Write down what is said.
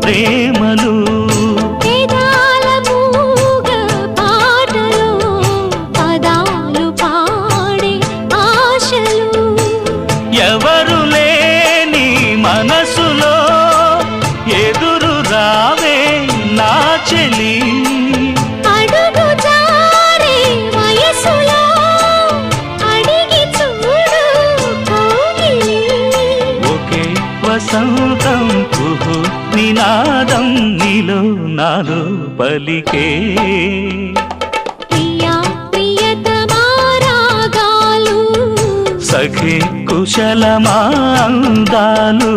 ప్రేమలు వేదాల మూగ పాటలో పదాలు పాడే ఆశలు ఎవరు లేని మనసులో ఎదురు రావే నా చెలి అడుగు జారే వయసులో అడిగి చూడు కౌగిలి ఒకే వసంతం కుహు నినాదం నీలో నాలో పలికే ప్రియా ప్రియతమా రాగాలు సఖి కుశలమా అందాలు